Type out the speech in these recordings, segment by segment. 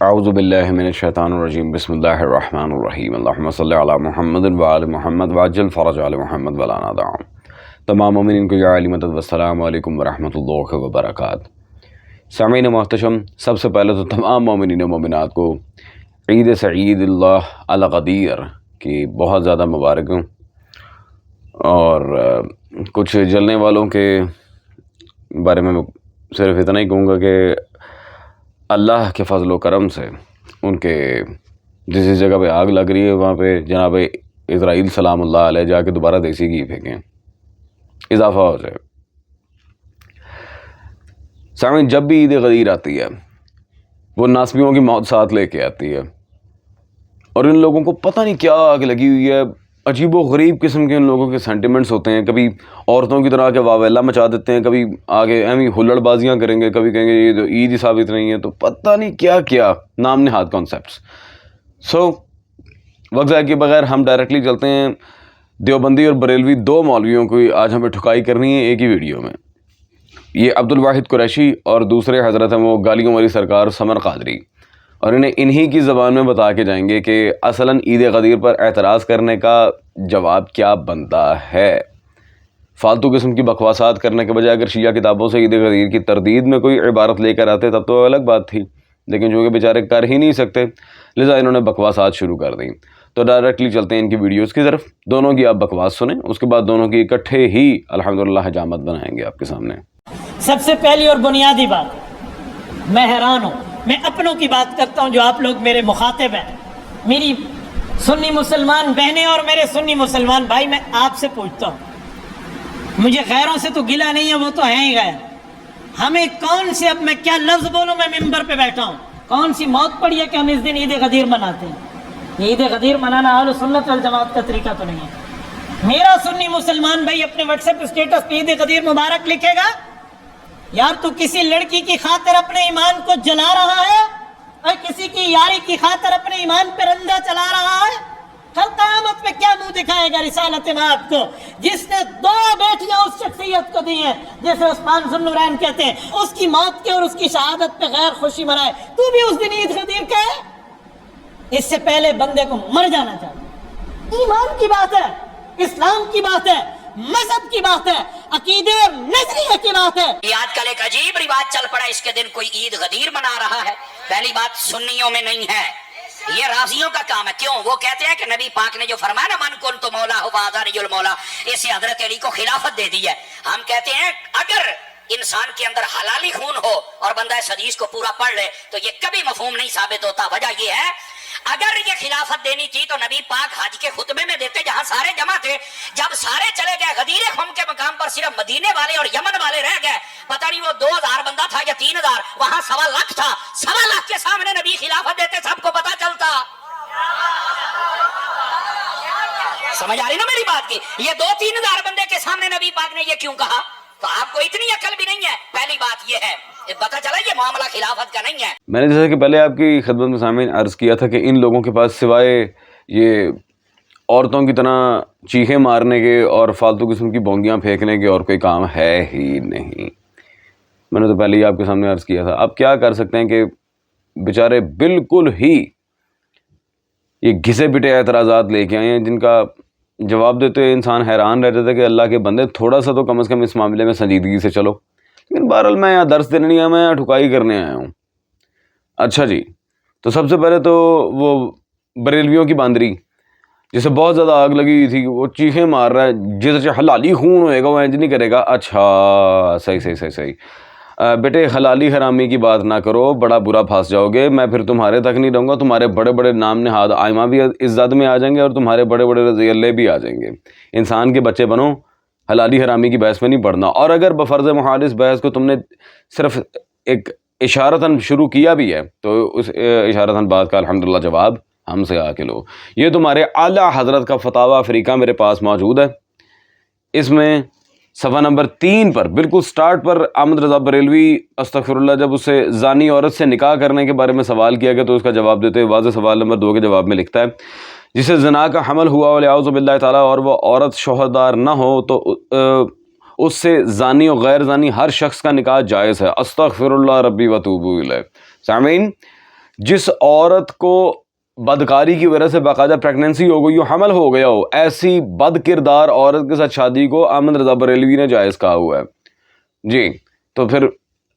اعوذ باللہ من الشیطان الرجیم بسم اللہ الرحمن الرحیم اللہم صلی علی محمد وآل محمد وعجل فرج علی محمد ولا ندعم۔ تمام مومنین کو یا علی مدد والسلام علیکم ورحمۃ اللہ وبرکاتہ۔ سامعین محتشم، سب سے پہلے تو تمام مومنین و مومنات کو عید سعید اللہ القدیر کی بہت زیادہ مبارک ہوں، اور کچھ جلنے والوں کے بارے میں صرف اتنا ہی کہوں گا کہ اللہ کے فضل و کرم سے ان کے جس جگہ پہ آگ لگ رہی ہے وہاں پہ جناب اسرائیل سلام اللہ علیہ جا کے دوبارہ دیسی گھی پھینکیں، اضافہ ہو جائے۔ سامعین، جب بھی عید غدیر آتی ہے وہ ناسبیوں کی موت ساتھ لے کے آتی ہے، اور ان لوگوں کو پتہ نہیں کیا آگ لگی ہوئی ہے، عجیب و غریب قسم کے ان لوگوں کے سینٹیمنٹس ہوتے ہیں۔ کبھی عورتوں کی طرح کے واویلا مچا دیتے ہیں، کبھی آگے ایویں ہلڑ بازیاں کریں گے، کبھی کہیں گے یہ تو عید ہی ثابت نہیں ہے، تو پتہ نہیں کیا کیا نام نہاد کانسیپٹس۔ وقت ضائع کے بغیر ہم ڈائریکٹلی چلتے ہیں دیوبندی اور بریلوی دو مولویوں کو آج ہمیں ٹھکائی کرنی ہے ایک ہی ویڈیو میں۔ یہ عبد الواحد قریشی اور دوسرے حضرت ہیں وہ گالیوں والی سرکار سمر قادری، اور انہیں انہی کی زبان میں بتا کے جائیں گے کہ اصلاً عید غدیر پر اعتراض کرنے کا جواب کیا بنتا ہے۔ فالتو قسم کی بکواسات کرنے کے بجائے اگر شیعہ کتابوں سے عید غدیر کی تردید میں کوئی عبارت لے کر آتے تب تو الگ بات تھی، لیکن جو کہ بیچارے کر ہی نہیں سکتے لہٰذا انہوں نے بکواسات شروع کر دیں۔ تو ڈائریکٹلی چلتے ہیں ان کی ویڈیوز کی طرف، دونوں کی آپ بکواس سنیں، اس کے بعد دونوں کی اکٹھے ہی الحمدللہ حجامت بنائیں گے آپ کے سامنے۔ سب سے پہلی اور بنیادی بات، میں حیران ہوں، میں اپنوں کی بات کرتا ہوں جو آپ لوگ میرے مخاطب ہیں، میری سنی مسلمان بہنیں اور میرے سنی مسلمان بھائی، میں آپ سے پوچھتا ہوں، مجھے غیروں سے تو گلہ نہیں ہے، وہ تو ہیں ہی غیر، ہمیں کون سے، اب میں کیا لفظ بولوں، میں ممبر پہ بیٹھا ہوں، کون سی موت پڑی ہے کہ ہم اس دن عید غدیر مناتے ہیں؟ یہ عید غدیر منانا اہل سنت والجماعت کا طریقہ تو نہیں ہے۔ میرا سنی مسلمان بھائی اپنے واٹس ایپ اسٹیٹس پہ عید غدیر مبارک لکھے گا، یار تو کسی لڑکی کی خاطر اپنے ایمان کو جلا رہا ہے اور کسی کی یاری کی خاطر اپنے ایمان پہ رندہ چلا رہا ہے، کل قیامت میں کیا منہ دکھائے گا رسالت مآب کو؟ جس نے دو بیٹیاں اس شخصیت کو دی ہیں جیسے عثمان ذو النورین کہتے ہیں، اس کی موت کے اور اس کی شہادت پہ غیر خوشی منائے، تو بھی اس دن عید غدیر کہے؟ اس سے پہلے بندے کو مر جانا چاہیے۔ ایمان کی بات ہے، اسلام کی بات ہے، مذہب کی بات ہے، عقیدے نظریے کی بات ہے۔ یہ آج کل ایک عجیب رواج چل پڑا، اس کے دن کوئی عید غدیر منا رہا ہے۔ پہلی بات سنیوں میں نہیں ہے، یہ رازیوں کا کام ہے۔ کیوں؟ وہ کہتے ہیں کہ نبی پاک نے جو فرمایا نا من کن تو مولا ہو وآذانی المولا، اسے حضرت علی کو خلافت دے دی ہے۔ ہم کہتے ہیں اگر انسان کے اندر حلالی خون ہو اور بندہ اس حدیث کو پورا پڑھ لے تو یہ کبھی مفہوم نہیں ثابت ہوتا۔ وجہ یہ ہے اگر یہ خلافت دینی تھی تو نبی پاک حج کے خطبے میں دیتے جہاں سارے جمع تھے، جب سارے چلے گئے غدیر خم کے مقام پر صرف مدینے والے اور یمن والے رہ گئے، پتہ نہیں وہ 2000 بندہ تھا یا 3000، وہاں 1.25 لاکھ تھا، 1.25 لاکھ کے سامنے نبی خلافت دیتے، سب کو پتہ چلتا۔ سمجھ آ رہی نا میری بات کی؟ یہ 2-3 ہزار بندے کے سامنے نبی پاک نے یہ کیوں کہا؟ تو آپ کو اتنی عقل بھی نہیں ہے۔ پہلی بات یہ ہے، پتہ چلا یہ معاملہ خلافت کا نہیں ہے۔ میں نے جیسا کہ پہلے آپ کی خدمت میں سامعین عرض کیا تھا کہ ان لوگوں کے پاس سوائے یہ عورتوں کی طرح چیخیں مارنے کے اور فالتو قسم کی بونگیاں پھینکنے کے اور کوئی کام ہے ہی نہیں۔ میں نے تو پہلے ہی آپ کے سامنے عرض کیا تھا۔ اب کیا کر سکتے ہیں کہ بیچارے بالکل ہی یہ گھسے پٹے اعتراضات لے کے آئے ہیں جن کا جواب دیتے ہوئے انسان حیران رہتا تھا کہ اللہ کے بندے تھوڑا سا تو کم از کم اس معاملے میں سنجیدگی سے چلو، لیکن بہرحال میں یہاں درس دینے نہیں آیا، میں یہاں ٹھکائی کرنے آیا ہوں۔ اچھا جی، تو سب سے پہلے تو وہ بریلویوں کی باندری جسے بہت زیادہ آگ لگی ہوئی تھی، وہ چیخیں مار رہا ہے جیسے حلالی خون ہوئے گا وہ انج نہیں کرے گا۔ اچھا صحیح بیٹے، حلالی حرامی کی بات نہ کرو، بڑا برا پھنس جاؤ گے، میں پھر تمہارے تک نہیں رہوں گا، تمہارے بڑے بڑے نام نہاد آئمہ بھی اس زد میں آ جائیں گے اور تمہارے بڑے بڑے رضی اللہ بھی آ جائیں گے۔ انسان کے بچے بنو، حلالی حرامی کی بحث میں نہیں پڑھنا، اور اگر بفرض محال اس بحث کو تم نے صرف ایک اشارتاً شروع کیا بھی ہے تو اس اشارتاً بات کا الحمدللہ جواب ہم سے آ کے لو۔ یہ تمہارے اعلیٰ حضرت کا فتاویٰ افریقہ میرے پاس موجود ہے، اس میں صفحہ نمبر 3 پر بالکل سٹارٹ پر احمد رضا بریلوی استغفر اللہ جب اسے زانی عورت سے نکاح کرنے کے بارے میں سوال کیا گیا تو اس کا جواب دیتے ہوئے واضح سوال نمبر 2 کے جواب میں لکھتا ہے، جسے زنا کا حمل ہوا ولیعوذ باللہ تعالیٰ اور وہ عورت شوہردار نہ ہو تو اس سے زانی و غیر زانی ہر شخص کا نکاح جائز ہے، استغفر اللہ ربی وتوب الیہ۔ سامعین، جس عورت کو بدکاری کی وجہ سے باقاعدہ پریگننسی ہو گئی ہو، حمل ہو گیا ہو، ایسی بد کردار عورت کے ساتھ شادی کو احمد رضا بریلوی نے جائز کہا ہوا ہے جی. تو پھر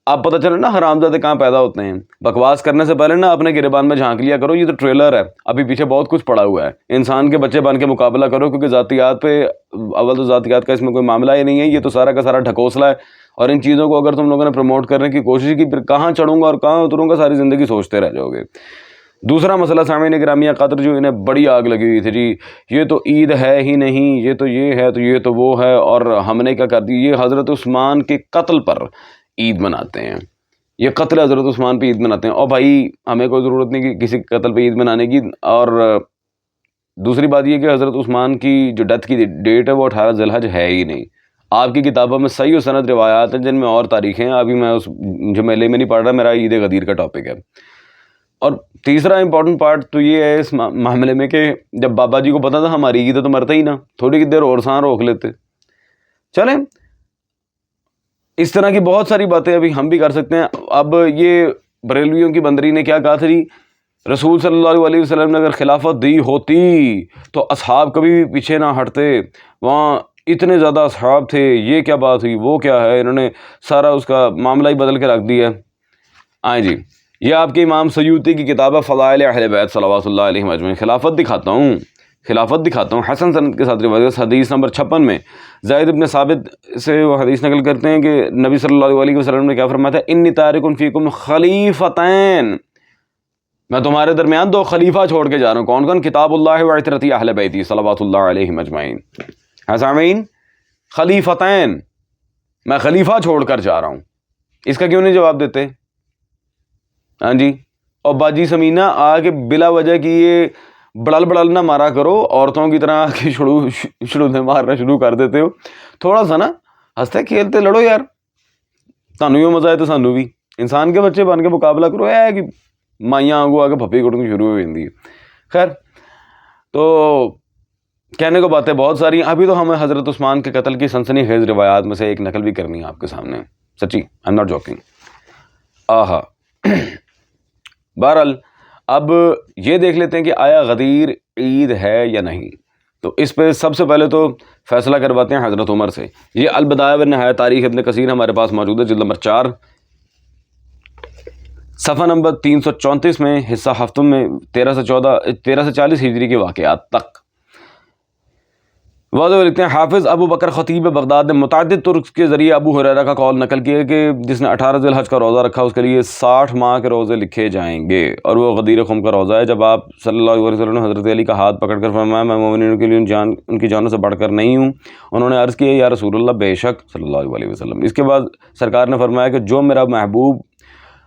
آپ پتہ چلے نا حرامزادے کہاں پیدا ہوتے ہیں. بکواس کرنے سے پہلے نا اپنے گریبان میں جھانک لیا کرو، یہ تو ٹریلر ہے، ابھی پیچھے بہت کچھ پڑا ہوا ہے. انسان کے بچے بن کے مقابلہ کرو، کیونکہ ذاتیات پہ اول تو ذاتیات کا اس میں کوئی معاملہ ہی نہیں ہے، یہ تو سارا کا سارا ڈھکوسلا ہے. اور ان چیزوں کو اگر تم لوگوں نے پروموٹ کرنے کی کوشش کی، پھر کہاں چڑھوں گا اور کہاں اتروں گا ساری زندگی سوچتے رہ جاؤ گے. دوسرا مسئلہ سامعین گرامیہ قدر، جو انہیں بڑی آگ لگی ہوئی تھی جی، یہ تو عید ہے ہی نہیں، یہ تو یہ ہے، تو یہ تو وہ ہے، اور ہم نے کیا کر دی، یہ حضرت عثمان کے قتل پر عید مناتے ہیں، یہ قتل حضرت عثمان پہ عید مناتے ہیں. اور بھائی ہمیں کوئی ضرورت نہیں کہ کسی کے قتل پہ عید منانے کی. اور دوسری بات یہ کہ حضرت عثمان کی جو ڈیتھ کی ڈیٹ ہے وہ 18 ذی الحج ہے ہی نہیں. آپ کی کتابوں میں صحیح و سند روایات ہیں جن میں اور تاریخیں ہیں، ابھی میں اس جمیلے میں نہیں پڑھ رہا، میرا عید غدیر کا ٹاپک ہے. اور تیسرا امپورٹنٹ پارٹ تو یہ ہے اس معاملے میں کہ جب بابا جی کو پتا تھا ہماری عید ہے تو مرتا ہی نا، تھوڑی کی دیر اور سان روک لیتے. چلیں اس طرح کی بہت ساری باتیں ابھی ہم بھی کر سکتے ہیں. اب یہ بریلویوں کی بندری نے کیا کہا تھا جی، رسول صلی اللہ علیہ وسلم نے اگر خلافت دی ہوتی تو اصحاب کبھی بھی پیچھے نہ ہٹتے، وہاں اتنے زیادہ اصحاب تھے، یہ کیا بات ہوئی، وہ کیا ہے، انہوں نے سارا اس کا معاملہ ہی بدل کے رکھ دیا. آئیں جی، یہ آپ کے امام سیوطی کی کتاب ہے فضائل اہل بیت صلوات اللہ علیہم اجمعین. خلافت دکھاتا ہوں حسن سند کے ساتھ روایت. حدیث نمبر 56 میں زید بن ثابت سے وہ حدیث نقل کرتے ہیں کہ نبی صلی اللہ علیہ وسلم نے کیا فرمایا تھا، انی تارک فیکم خلیفتین، میں تمہارے درمیان 2 خلیفہ چھوڑ کے جا رہا ہوں. کون کون؟ کتاب اللہ و عترتی اہل بیتی صلوات اللہ علیہم اجمعین. سامعین، خلیفتین، میں خلیفہ چھوڑ کر جا رہا ہوں. اس کا کیوں نہیں جواب دیتے؟ ہاں جی. اور باجی سمینہ آگے بلا وجہ کی یہ بڑل نہ مارا کرو، عورتوں کی طرح آگے شروع مارنا شروع کر دیتے ہو. تھوڑا سا نا ہنستے کھیلتے لڑو یار، تانوں بھی مزہ آئے تو سانوں بھی. انسان کے بچے بن کے مقابلہ کرو، ہے کہ مائیاں آگو آگے پھپھی کٹنی شروع ہو جاتی ہے. خیر، تو کہنے کو باتیں بہت ساری ہیں. ابھی تو ہمیں حضرت عثمان کے قتل کی سنسنی خیز روایات میں سے ایک نقل بھی کرنی ہے آپ کے سامنے، سچی، آئی ایم ناٹ جوکنگ. آہا. بہرحال اب یہ دیکھ لیتے ہیں کہ آیا غدیر عید ہے یا نہیں. تو اس پہ سب سے پہلے تو فیصلہ کرواتے ہیں حضرت عمر سے. یہ البدایہ والنہایہ تاریخ ابن کثیر ہمارے پاس موجود ہے، جلد نمبر 4 صفحہ نمبر 334 میں، حصہ ہفتم میں 13 سے 40 ہجری کے واقعات تک. واضح لکھتے ہیں، حافظ ابو بکر خطیب بغداد نے متعدد طرق کے ذریعے ابو ہریرہ کا قول نقل کیا کہ جس نے 18 ذی الحج کا روزہ رکھا اس کے لیے 60 ماہ کے روزے لکھے جائیں گے، اور وہ غدیر خم کا روزہ ہے. جب آپ صلی اللہ علیہ وسلم نے حضرت علی کا ہاتھ پکڑ کر فرمایا، میں مومنین کے لیے ان کی جانوں سے بڑھ کر نہیں ہوں. انہوں نے عرض کیا، یا رسول اللہ، بے شک صلی اللہ علیہ وسلم. اس کے بعد سرکار نے فرمایا کہ جو میرا محبوب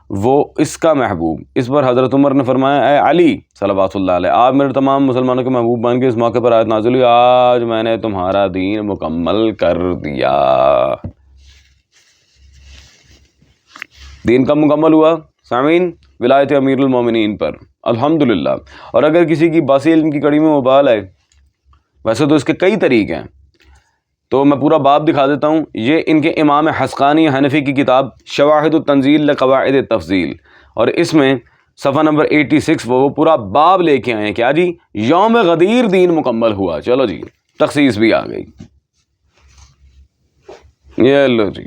وہ اس کا محبوب. اس پر حضرت عمر نے فرمایا، اے علی صلوات اللہ علیہ، آپ میرے تمام مسلمانوں کے محبوب بن کے. اس موقع پر آیت نازل ہوئی، آج میں نے تمہارا دین مکمل کر دیا. دین کب مکمل ہوا سامعین؟ ولایت امیر المومنین پر، الحمدللہ. اور اگر کسی کی باسی علم کی کڑی میں وبال ہے، ویسے تو اس کے کئی طریقے ہیں، تو میں پورا باب دکھا دیتا ہوں. یہ ان کے امام حسقانی حنفی کی کتاب شواہد التنزیل لقواعد التفضیل، اور اس میں صفحہ نمبر 86 وہ پورا باب لے کے آئے ہیں. کیا جی؟ یوم غدیر دین مکمل ہوا. چلو جی، تخصیص بھی آ گئی. یہ لو جی،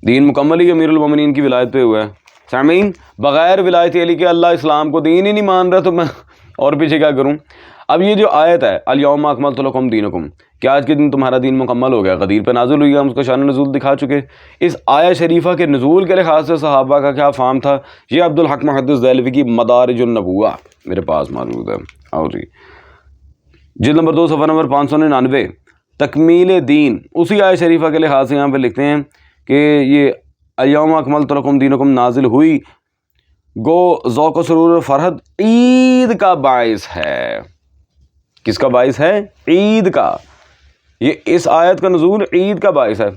دین مکمل ہی امیر المومنین کی ولایت پہ ہوا ہے. سامعین، بغیر ولایت علی کے اللہ اسلام کو دین ہی نہیں مان رہا، تو میں اور پیچھے کیا کروں؟ اب یہ جو آیت ہے، الیوم اکملت لکم دینکم، کہ آج کے دن تمہارا دین مکمل ہو گیا، غدیر پہ نازل ہوئی ہے، ہم اس کا شان نزول دکھا چکے. اس آیت شریفہ کے نزول کے لحاظ سے صحابہ کا کیا فہم تھا، یہ عبدالحق محدث دہلوی کی مدارج النبوہ میرے پاس موجود ہے. آؤ جی، جلد نمبر 2 صفحہ نمبر 599، تکمیل دین. اسی آیت شریفہ کے لحاظ سے یہاں پہ لکھتے ہیں کہ یہ الیوم اکملت لکم دینکم نازل ہوئی، گو ذوق و سرور و فرحت عید کا باعث ہے. کس کا باعث ہے؟ عید کا. یہ اس آیت کا نزول عید کا باعث ہے.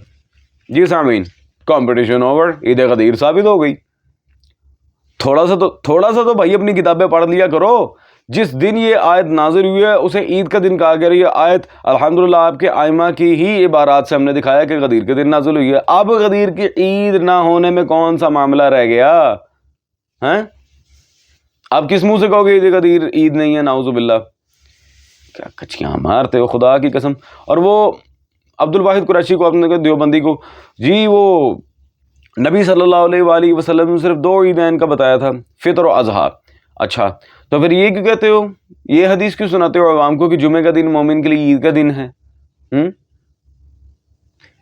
جی سامعین، کمپٹیشن اوور، عید غدیر ثابت ہو گئی. تھوڑا سا تو بھائی اپنی کتابیں پڑھ لیا کرو. جس دن یہ آیت نازل ہوئی ہے اسے عید کا دن کہا گیا. یہ آیت الحمدللہ آپ کے ائمہ کی ہی عبارات سے ہم نے دکھایا کہ غدیر کے دن نازل ہوئی ہے. اب غدیر کی عید نہ ہونے میں کون سا معاملہ رہ گیا ہیں؟ آپ کس منہ سے کہو گے عید غدیر عید نہیں ہے؟ نعوذ باللہ، کیا کچیاں مارتے ہو خدا کی قسم. اور وہ عبد الواحد قریشی کو، اپنے دیوبندی کو، جی وہ نبی صلی اللہ علیہ وآلہ وسلم نے صرف 2 عیدین کا بتایا تھا، فطر و اضحیٰ. اچھا تو پھر یہ کیوں کہتے ہو، یہ حدیث کیوں سناتے ہو عوام کو کہ جمعہ کا دن مومن کے لیے عید کا دن ہے؟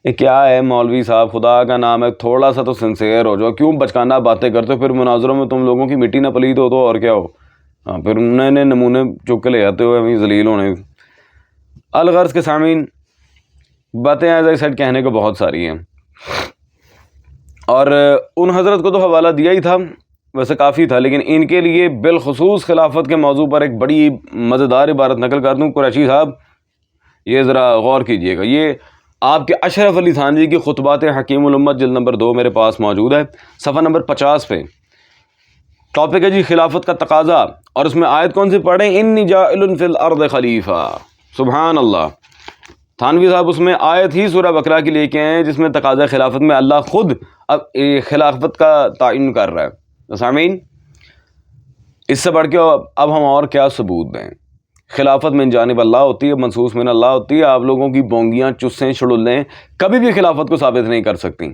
یہ کیا ہے مولوی صاحب، خدا کا نام ہے تھوڑا سا تو سنسیئر ہو جاؤ. کیوں بچکانہ باتیں کرتے ہو؟ پھر مناظروں میں تم لوگوں کی مٹی نہ پلید ہو تو اور کیا ہو. ہاں پھر نئے نئے نمونے چک کے لے جاتے ہو ابھی ذلیل ہونے. الغرض کے سامعین، باتیں ایز اے سیڈ کہنے کو بہت ساری ہیں، اور ان حضرت کو تو حوالہ دیا ہی تھا، ویسے کافی تھا، لیکن ان کے لیے بالخصوص خلافت کے موضوع پر ایک بڑی مزیدار عبارت نقل کر دوں. قریشی صاحب یہ ذرا غور کیجئے گا، یہ آپ کے اشرف علی تھانوی کی خطبات حکیم الامت جلد نمبر 2 میرے پاس موجود ہے، صفحہ نمبر 50 پہ. ٹاپک ہے جی خلافت کا تقاضا، اور اس میں آیت کون سی پڑھیں؟ انی جاعل فی الارض خلیفہ. سبحان اللہ. تھانوی صاحب اس میں آیت ہی سورہ بقرہ کی لے کے ہیں جس میں تقاضا خلافت میں اللہ خود اب خلافت کا تعین کر رہا ہے. سامعین، اس سے بڑھ کے اب ہم اور کیا ثبوت دیں؟ خلافت من جانب اللہ ہوتی ہے، منصوص من اللہ ہوتی ہے. آپ لوگوں کی بونگیاں، چسیں، شڑلیں کبھی بھی خلافت کو ثابت نہیں کر سکتی.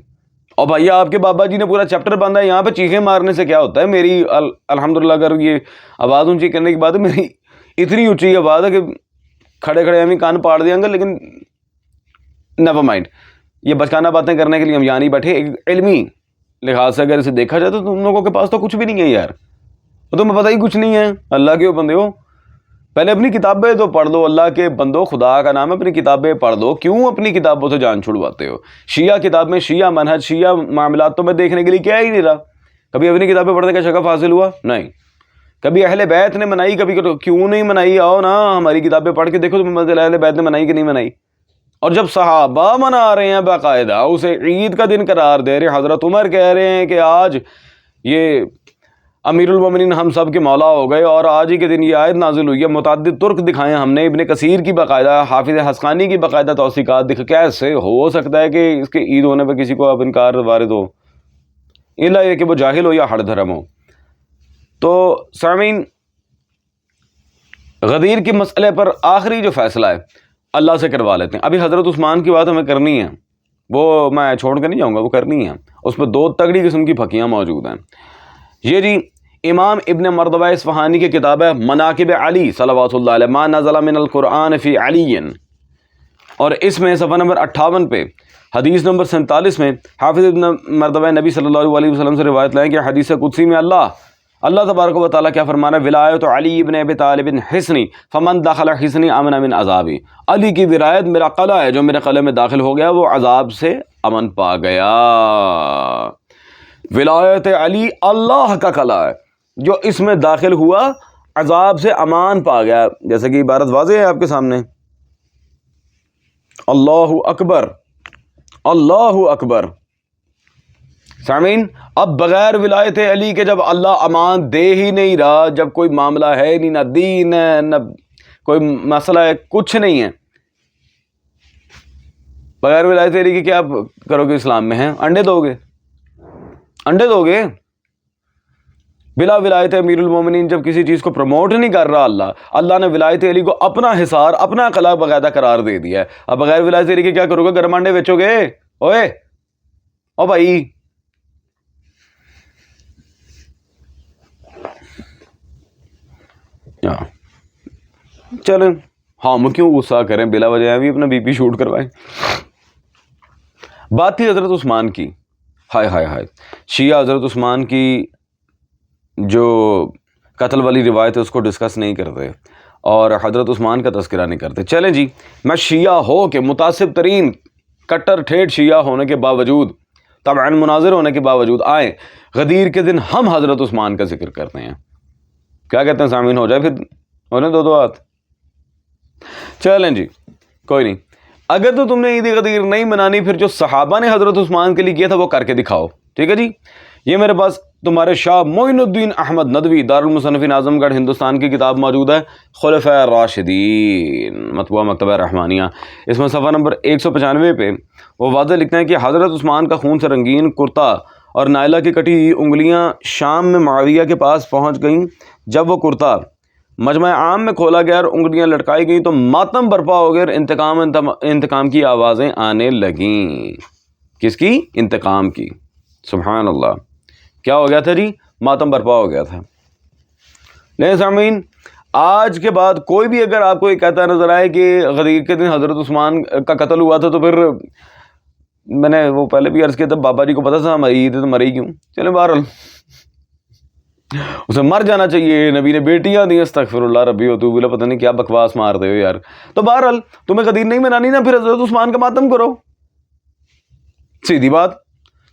اور بھائی آپ کے بابا جی نے پورا چیپٹر باندھا ہے، یہاں پہ چیخیں مارنے سے کیا ہوتا ہے؟ میری الحمدللہ اگر یہ آواز اونچی کرنے کی بات ہے، میری اتنی اونچی آواز ہے کہ کھڑے کھڑے ہمیں کان پاڑ دیں گے، لیکن نیور مائنڈ. یہ بچکانہ باتیں کرنے کے لیے ہم یہاں نہیں بیٹھے. ایک علمی لحاظ سے اگر اسے دیکھا جائے تو تم لوگوں کے پاس تو کچھ بھی نہیں ہے یار، تو تمہیں پتہ ہی کچھ نہیں ہے. اللہ کے بندے ہو، پہلے اپنی کتابیں تو پڑھ لو. اللہ کے بندو، خدا کا نام ہے، اپنی کتابیں پڑھ لو. کیوں اپنی کتابوں سے جان چھڑواتے ہو؟ شیعہ کتاب میں شیعہ منہج، شیعہ معاملات تو میں دیکھنے کے لیے کیا ہی نہیں رہا. کبھی اپنی کتابیں پڑھنے کا شغف حاصل ہوا؟ نہیں. کبھی اہل بیت نے منائی، کبھی کیوں نہیں منائی؟ آؤ نا ہماری کتابیں پڑھ کے دیکھو تمہیں مسئلہ اہل بیت نے منائی کہ نہیں منائی. اور جب صحابہ منا رہے ہیں باقاعدہ، اسے عید کا دن قرار دے رہے ہیں، حضرت عمر کہہ رہے ہیں کہ آج یہ امیر المومنین ہم سب کے مولا ہو گئے، اور آج ہی کے دن یہ آیت نازل ہوئی ہے. متعدد ترک دکھائے ہم نے، ابن کثیر کی باقاعدہ، حافظ حسقانی کی باقاعدہ توثیقات دکھا. کیسے ہو سکتا ہے کہ اس کے عید ہونے پہ کسی کو اب انکار وارد ہو؟ الا یہ کہ وہ جاہل ہو یا ہڑ دھرم ہو. تو سامعین، غدیر کے مسئلے پر آخری جو فیصلہ ہے اللہ سے کروا لیتے ہیں. ابھی حضرت عثمان کی بات ہمیں کرنی ہے، وہ میں چھوڑ کے نہیں جاؤں گا، وہ کرنی ہے. اس میں 2 تگڑی قسم کی پھکیاں موجود ہیں. یہ جی امام ابن مردوہ اصفہانی کی کتاب ہے مناقب علی صلوات اللہ علیہ، ما نزل من القرآن فی علی، اور اس میں صفحہ نمبر 58 پہ حدیث نمبر 47 میں حافظ ابن مردوہ نبی صلی اللہ علیہ وسلم سے روایت لائیں کہ حدیث قدسی میں اللہ تبارک و تعالیٰ کیا فرمانا ہے؟ ولایت علی ابن ابی طالب حصنی فمن دخل حصنی امن من عذابی. علی کی ولایت میرا قلعہ ہے، جو میرے قلعے میں داخل ہو گیا وہ عذاب سے امن پا گیا. ولایت علی اللہ کا قلعہ ہے، جو اس میں داخل ہوا عذاب سے امان پا گیا. جیسے کہ عبارت واضح ہے آپ کے سامنے. اللہ اکبر، اللہ اکبر. سامعین، اب بغیر ولایت علی کے جب اللہ امان دے ہی نہیں رہا، جب کوئی معاملہ ہے نہیں، نہ دین ہے، نہ کوئی مسئلہ ہے، کچھ نہیں ہے، بغیر ولایت علی کے کیا کرو گے؟ اسلام میں ہیں انڈے دو گے؟ انڈے دو گے؟ بلا ولایت امیر المومنین جب کسی چیز کو پروموٹ نہیں کر رہا اللہ نے ولایت علی کو اپنا حصار، اپنا قلعہ باقاعدہ قرار دے دیا ہے. اب بغیر ولایت علی کے کیا کرو گے؟ گرم انڈے بیچو گے؟ اوئے او بھائی، چلیں ہم کیوں غصہ کریں بلا وجہ، بھی اپنا بی پی شوٹ کروائیں. بات تھی حضرت عثمان کی. ہائے ہائے ہائے، شیعہ حضرت عثمان کی جو قتل والی روایت ہے اس کو ڈسکس نہیں کرتے اور حضرت عثمان کا تذکرہ نہیں کرتے. چلیں جی، میں شیعہ ہو کے متعصب ترین کٹر ٹھیٹ شیعہ ہونے کے باوجود، طبعا مناظر ہونے کے باوجود آئیں غدیر کے دن ہم حضرت عثمان کا ذکر کرتے ہیں. کیا کہتے ہیں سامعین؟ ہو جائے پھر ہونے دو ہاتھ. چلیں جی، کوئی نہیں. اگر تو تم نے عید غدیر نہیں منانی، پھر جو صحابہ نے حضرت عثمان کے لیے کیا تھا وہ کر کے دکھاؤ. ٹھیک ہے جی. یہ میرے پاس تمہارے شاہ معین الدین احمد ندوی دارالمصنفین اعظم گڑھ ہندوستان کی کتاب موجود ہے، خلفاء الراشدین، مطبوعہ مکتبہ رحمانیہ. اس میں صفحہ نمبر 195 پہ وہ واضح لکھتے ہیں کہ حضرت عثمان کا خون سے رنگین کرتا اور نائلہ کی کٹی ہوئی انگلیاں شام میں معاویہ کے پاس پہنچ گئیں۔ جب وہ کرتا مجمع عام میں کھولا گیا اور انگلیاں لٹکائی گئیں تو ماتم برپا ہو گیا اور انتقام کی آوازیں آنے لگیں۔ کس کی؟ انتقام کی۔ سبحان اللہ، کیا ہو گیا تھا جی؟ ماتم برپا ہو گیا تھا۔ لیکن سامعین، آج کے بعد کوئی بھی اگر آپ کو یہ کہتا نظر آئے کہ غدیر کے دن حضرت عثمان کا قتل ہوا تھا، تو پھر میں نے وہ پہلے بھی عرض کیا تھا، بابا جی کو پتا تھا مری تھے تو مری کیوں؟ چلیں بہرحال اسے مر جانا چاہیے، نبی نے بیٹیاں دی، استغفر اللہ ربی و توب الیہ، پتہ نہیں کیا بکواس مارتے ہو یار۔ تو بہرحال تمہیں غدیر نہیں منانی نا، پھر حضرت عثمان کا ماتم کرو، سیدھی بات،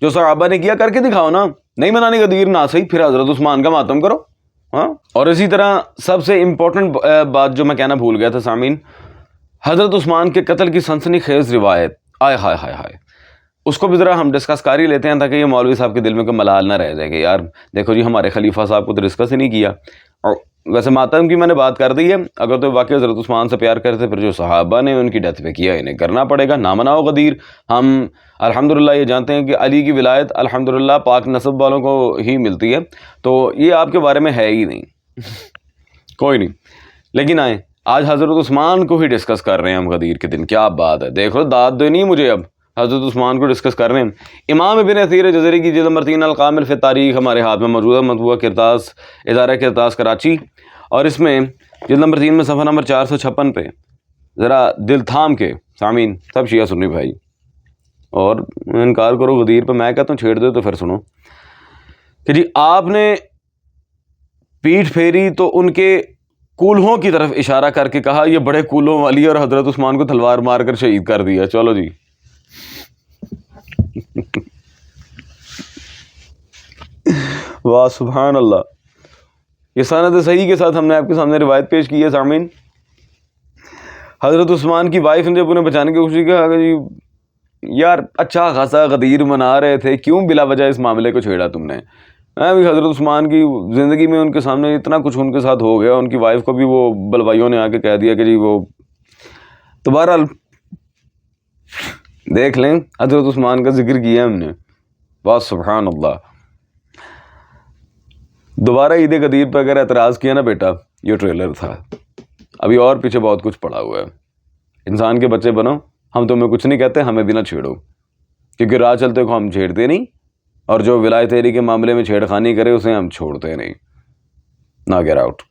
جو صحابہ نے کیا کر کے دکھاؤ نا۔ نہیں منانی غدیر نہ صحیح، پھر حضرت عثمان کا ماتم کرو۔ ہاں، اور اسی طرح سب سے امپورٹنٹ بات جو میں کہنا بھول گیا تھا سامعین، حضرت عثمان کے قتل کی سنسنی خیز روایت، آئے ہائے ہائے ہائے، اس کو بھی ذرا ہم ڈسکس کر ہی لیتے ہیں تاکہ یہ مولوی صاحب کے دل میں کوئی ملال نہ رہ جائے کہ یار دیکھو جی ہمارے خلیفہ صاحب کو تو ڈسکس ہی نہیں کیا۔ اور ویسے ماتم کی میں نے بات کر دی ہے، اگر تو واقعی حضرت عثمان سے پیار کرتے پھر جو صحابہ نے ان کی ڈیتھ پہ کیا انہیں کرنا پڑے گا، نہ مناؤ غدیر۔ ہم الحمدللہ یہ جانتے ہیں کہ علی کی ولایت الحمدللہ پاک نسب والوں کو ہی ملتی ہے، تو یہ آپ کے بارے میں ہے ہی نہیں کوئی نہیں۔ لیکن آئیں آج حضرت عثمان کو ہی ڈسکس کر رہے ہیں ہم غدیر کے دن، کیا بات ہے، دیکھو داد دینی مجھے، اب حضرت عثمان کو ڈسکس کر رہے ہیں۔ امام ابن اثیر جزری کی جلد نمبر 3 الکامل فی تاریخ ہمارے ہاتھ میں موجود ہے، مطبوعہ کرتاس، ادارہ کرتاس کراچی، اور اس میں جلد نمبر 3 میں صفحہ نمبر 456 پہ ذرا دل تھام کے سامعین، سب شیعہ سنی بھائی، اور انکار کرو غدیر پہ، میں کہتا ہوں چھیڑ دو تو پھر سنو کہ جی آپ نے پیٹھ پھیری تو ان کے کولہوں کی طرف اشارہ کر کے کہا یہ بڑے کولہوں والی ہے، اور حضرت عثمان کو تلوار مار کر شہید کر دیا۔ چلو جی واہ سبحان اللہ، یہ سند صحیح کے ساتھ ہم نے آپ کے سامنے روایت پیش کی ہے سامعین۔ حضرت عثمان کی وائف نے جب انہیں بچانے کی کوشش کی، کہا جی یار اچھا خاصا غدیر منا رہے تھے، کیوں بلا وجہ اس معاملے کو چھیڑا تم نے؟ حضرت عثمان کی زندگی میں ان کے سامنے اتنا کچھ ان کے ساتھ ہو گیا، ان کی وائف کو بھی وہ بلوائیوں نے آ کے کہہ دیا کہ جی وہ، تو بہرحال دیکھ لیں حضرت عثمان کا ذکر کیا ہم نے، بس سبحان اللہ۔ دوبارہ عید غدیر پہ اگر اعتراض کیا نا بیٹا، یہ ٹریلر تھا، ابھی اور پیچھے بہت کچھ پڑا ہوا ہے۔ انسان کے بچے بنو، ہم تمہیں کچھ نہیں کہتے، ہمیں بھی نہ چھیڑو، کیونکہ راہ چلتے کو ہم چھیڑتے نہیں، اور جو ولایت علی کے معاملے میں چھیڑ خانی کرے اسے ہم چھوڑتے نہیں۔ نا گیٹ آؤٹ۔